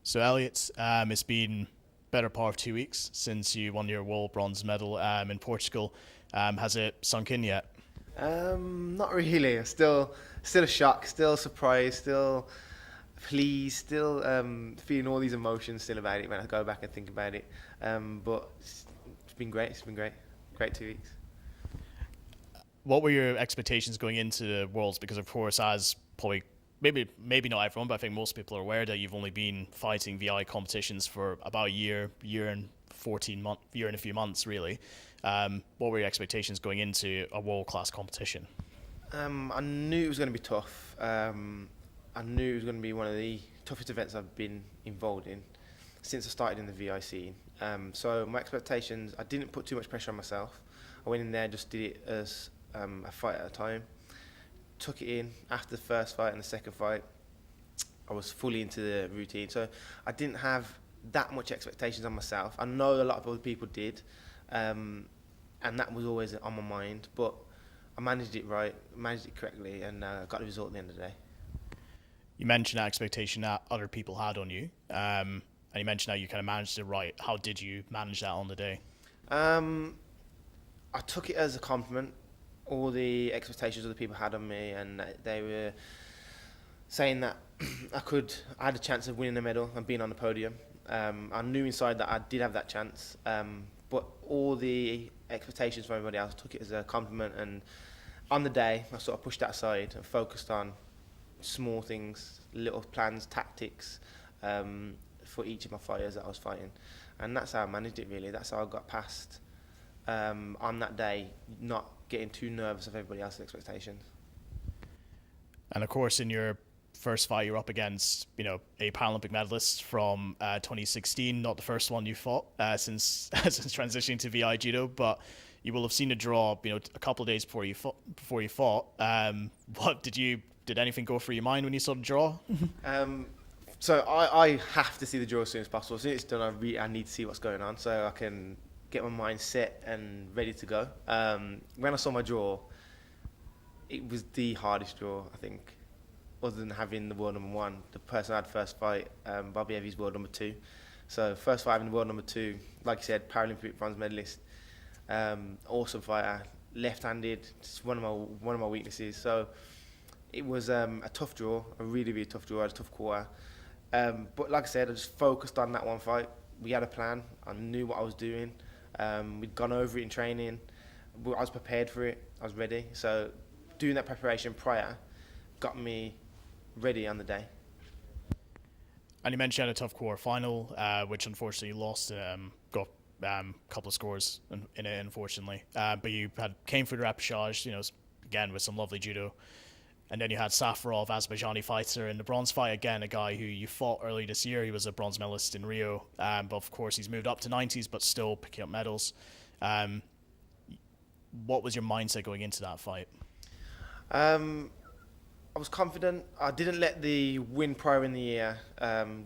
So Elliot, it's been better part of 2 weeks since you won your world bronze medal in Portugal. Has it sunk in yet? Not really. Still a shock. Still surprised. Still pleased. Still feeling all these emotions still about it when I go back and think about it. But it's been great. It's been great. Great 2 weeks. What were your expectations going into the Worlds? Because of course, as probably maybe not everyone, but I think most people are aware that you've only been fighting VI competitions for about a year and year and a few months really. What were your expectations going into a world class competition? I knew it was going to be tough. I knew it was going to be one of the toughest events I've been involved in since I started in the VI scene. So my expectations, I didn't put too much pressure on myself. I went in there, just did it as a fight at a time. Took it in after the first fight and the second fight. I was fully into the routine, so I didn't have that much expectations on myself. I know a lot of other people did, and that was always on my mind. But I managed it right, managed it correctly, and got the result at the end of the day. You mentioned that expectation that other people had on you, and you mentioned how you kind of managed it right. How did you manage that on the day? Um, I took it as a compliment. All the expectations other people had on me, and they were saying that I had a chance of winning a medal and being on the podium. I knew inside that I did have that chance, but all the expectations from everybody else took it as a compliment. And on the day, I sort of pushed that aside and focused on small things, little plans, tactics for each of my fighters that I was fighting, and that's how I managed it. Really, that's how I got past on that day, not getting too nervous of everybody else's expectations. And of course, in your first fight, you're up against a Paralympic medalist from 2016, not the first one you fought since since transitioning to VI judo, but you will have seen a draw, a couple of days before you fought. What did anything go through your mind when you saw the draw? Um, so I have to see the draw as soon as possible. As soon as it's done, I need to see what's going on so I can get my mind set and ready to go. When I saw my draw, it was the hardest draw, I think, other than having the world number one. The person I had first fight, Bobby Evie's world number two. So first fight having the world number two, like you said, Paralympic bronze medalist, awesome fighter, left-handed, it's one of my weaknesses. So it was a tough draw, a really, really tough draw, a tough quarter. But like I said, I just focused on that one fight. We had a plan. I knew what I was doing. We'd gone over it in training. I was prepared for it. I was ready. So doing that preparation prior got me ready on the day. And you mentioned you had a tough quarter final, which unfortunately you lost. Got a couple of scores in it, unfortunately. But you came through the repechage, again with some lovely judo. And then you had Safarov, Azerbaijani fighter, in the bronze fight again, a guy who you fought early this year. He was a bronze medalist in Rio, but of course he's moved up to 90s, but still picking up medals. Um, what was your mindset going into that fight? Um, I was confident. I didn't let the win prior in the year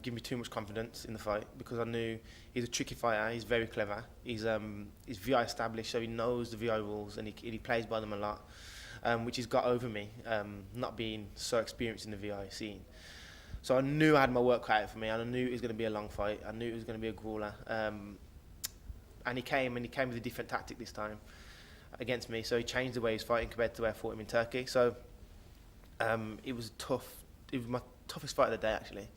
give me too much confidence in the fight, because I knew he's a tricky fighter. He's very clever. He's VI established, so he knows the VI rules, and he plays by them a lot. Which has got over me, not being so experienced in the VI scene. So I knew I had my work cut out for me, and I knew it was going to be a long fight. I knew it was going to be a brawler. And he came with a different tactic this time against me. So he changed the way he's fighting compared to the way I fought him in Turkey. So it was tough. It was my toughest fight of the day, actually.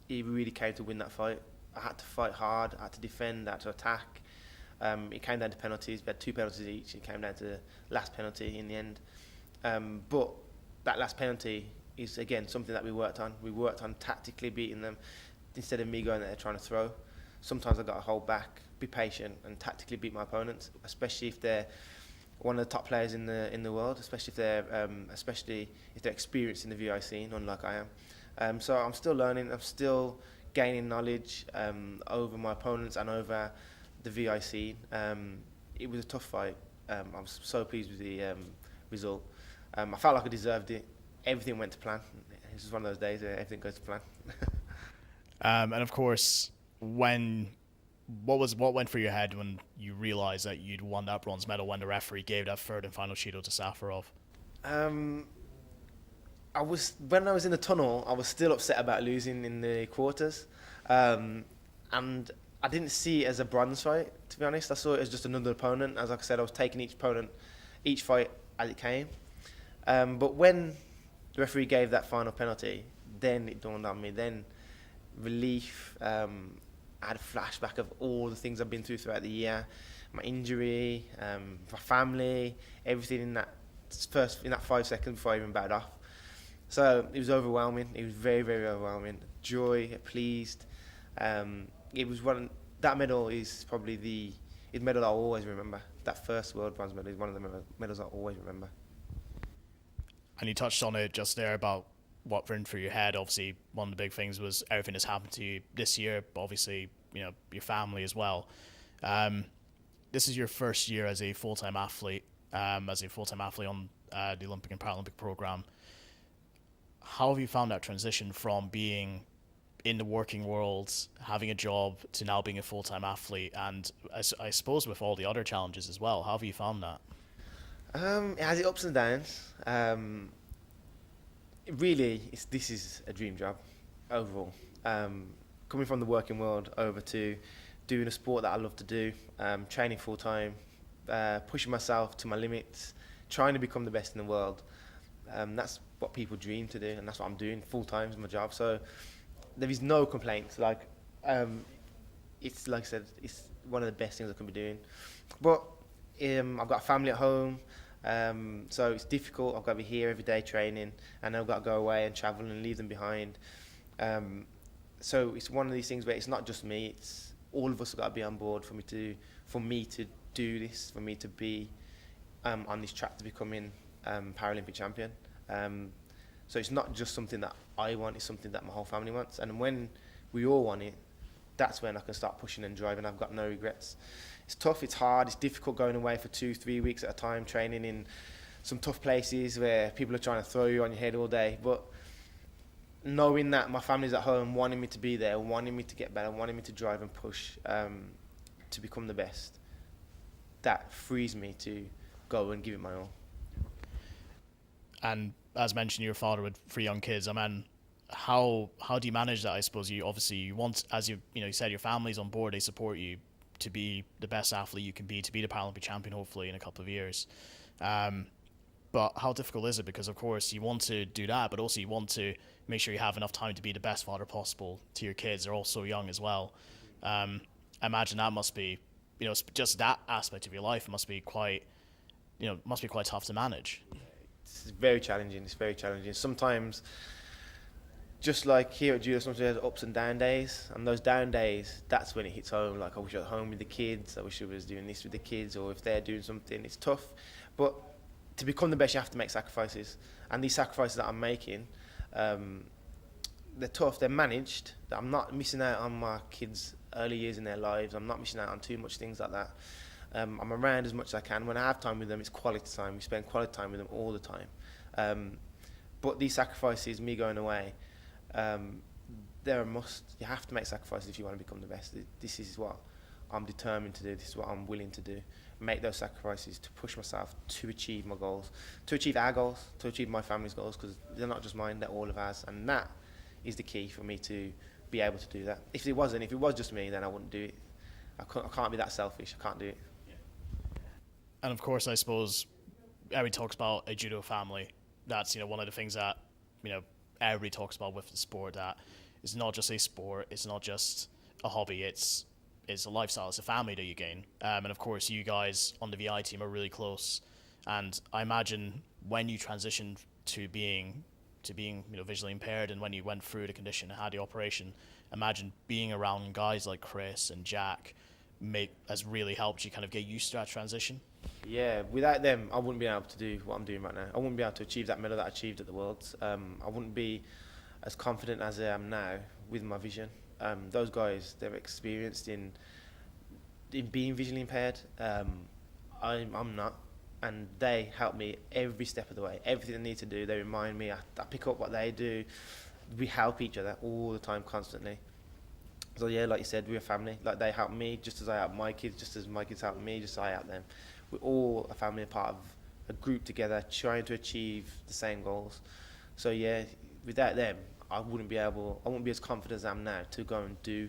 He really came to win that fight. I had to fight hard. I had to defend. I had to attack. It came down to penalties. We had 2 penalties each. It came down to the last penalty in the end. But that last penalty is, again, something that we worked on. We worked on tactically beating them instead of me going there trying to throw. Sometimes I got to hold back, be patient, and tactically beat my opponents, especially if they're one of the top players in the world, especially if they're experienced in the VI scene, unlike I am. So I'm still learning. I'm still gaining knowledge over my opponents and over the VI scene. It was a tough fight. I was so pleased with the result. I felt like I deserved it. Everything went to plan. It's just one of those days where everything goes to plan. And of course, what went through your head when you realised that you'd won that bronze medal when the referee gave that third and final Shido to Safarov? Um, when I was in the tunnel, I was still upset about losing in the quarters, and I didn't see it as a bronze fight. To be honest, I saw it as just another opponent. As like I said, I was taking each fight as it came. But when the referee gave that final penalty, then it dawned on me. Then relief. I had a flashback of all the things I've been through throughout the year, my injury, my family, everything in that 5 seconds before I even batted off. So it was overwhelming. It was very, very overwhelming. Joy, pleased. It was that medal is probably the medal I'll always remember. That first world bronze medal is one of the medals I'll always remember. And you touched on it just there about what went through your head. Obviously, one of the big things was everything that's happened to you this year, but obviously, your family as well. This is your first year as a full-time athlete, on the Olympic and Paralympic program. How have you found that transition from being in the working world, having a job, to now being a full-time athlete, and I suppose with all the other challenges as well? How have you found that? It has its ups and downs. This is a dream job overall. Coming from the working world over to doing a sport that I love to do, training full time, pushing myself to my limits, trying to become the best in the world. That's what people dream to do, and that's what I'm doing full time is my job. So there is no complaints. It's like I said, it's one of the best things I can be doing. But I've got a family at home, so it's difficult. I've got to be here every day training, and I've got to go away and travel and leave them behind. So it's one of these things where it's not just me; it's all of us have got to be on board for me to do this, for me to be on this track to becoming Paralympic champion. So it's not just something that I want; it's something that my whole family wants. And when we all want it, that's when I can start pushing and driving. I've got no regrets. It's tough, it's hard, it's difficult going away for 2-3 weeks at a time, training in some tough places where people are trying to throw you on your head all day. But knowing that my family's at home, wanting me to be there, wanting me to get better, wanting me to drive and push to become the best, that frees me to go and give it my all. And as mentioned, you're a father with 3 young kids. I mean, how do you manage that? I suppose you want, as you said, your family's on board, they support you to be the best athlete you can be, to be the Paralympic champion hopefully in a couple of years. But how difficult is it? Because of course you want to do that, but also you want to make sure you have enough time to be the best father possible to your kids. They're all so young as well. I imagine that must be, just that aspect of your life must be quite tough to manage. It's very challenging. Sometimes, just like here at Judo, sometimes there's ups and down days, and those down days, that's when it hits home. Like, I wish I was home with the kids, I wish I was doing this with the kids, or if they're doing something, it's tough. But to become the best, you have to make sacrifices. And these sacrifices that I'm making, they're tough, they're managed. I'm not missing out on my kids' early years in their lives. I'm not missing out on too much things like that. I'm around as much as I can. When I have time with them, it's quality time. We spend quality time with them all the time. But these sacrifices, me going away, they're a must. You have to make sacrifices if you want to become the best. This is what I'm determined to do. This is what I'm willing to do. Make those sacrifices to push myself to achieve my goals, to achieve our goals, to achieve my family's goals, because they're not just mine, they're all of ours. And that is the key for me to be able to do that. If it was just me, then I wouldn't do it. I can't be that selfish. I can't do it. And of course, I suppose everybody talks about a judo family. That's one of the things that everybody talks about with the sport. That it's not just a sport. It's not just a hobby. It's a lifestyle. It's a family that you gain. And of course, you guys on the VI team are really close. And I imagine when you transitioned to being visually impaired, and when you went through the condition and had the operation, imagine being around guys like Chris and Jack has really helped you kind of get used to that transition. Yeah, without them, I wouldn't be able to do what I'm doing right now. I wouldn't be able to achieve that medal that I achieved at the Worlds. I wouldn't be as confident as I am now with my vision. Those guys, they're experienced in being visually impaired. I'm not, and they help me every step of the way. Everything I need to do, they remind me. I pick up what they do. We help each other all the time, constantly. So yeah, like you said, we're a family. Like, they help me just as I help my kids, just as my kids help me, just as I help them. We're all a family, a part of a group together, trying to achieve the same goals. So yeah, without them, I wouldn't be as confident as I am now to go and do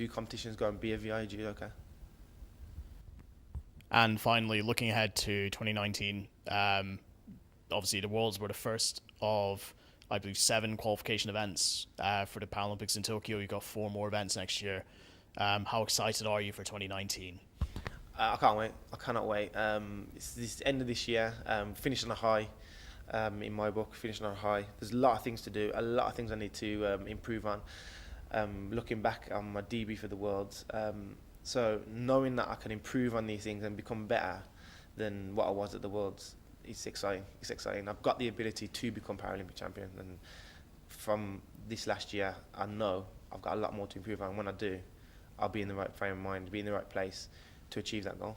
competitions, go and be a VI judoka. And finally, looking ahead to 2019, obviously the Worlds were the first of, I believe, 7 qualification events for the Paralympics in Tokyo. You've got 4 more events next year. How excited are you for 2019? I can't wait. I cannot wait. It's this end of this year. Finish on a high. In my book, finish on a high. There's a lot of things to do. A lot of things I need to improve on. Looking back on my DB for the Worlds. So knowing that I can improve on these things and become better than what I was at the Worlds, it's exciting. It's exciting. I've got the ability to become Paralympic champion, and from this last year, I know I've got a lot more to improve on. When I do, I'll be in the right frame of mind, be in the right place to achieve that goal.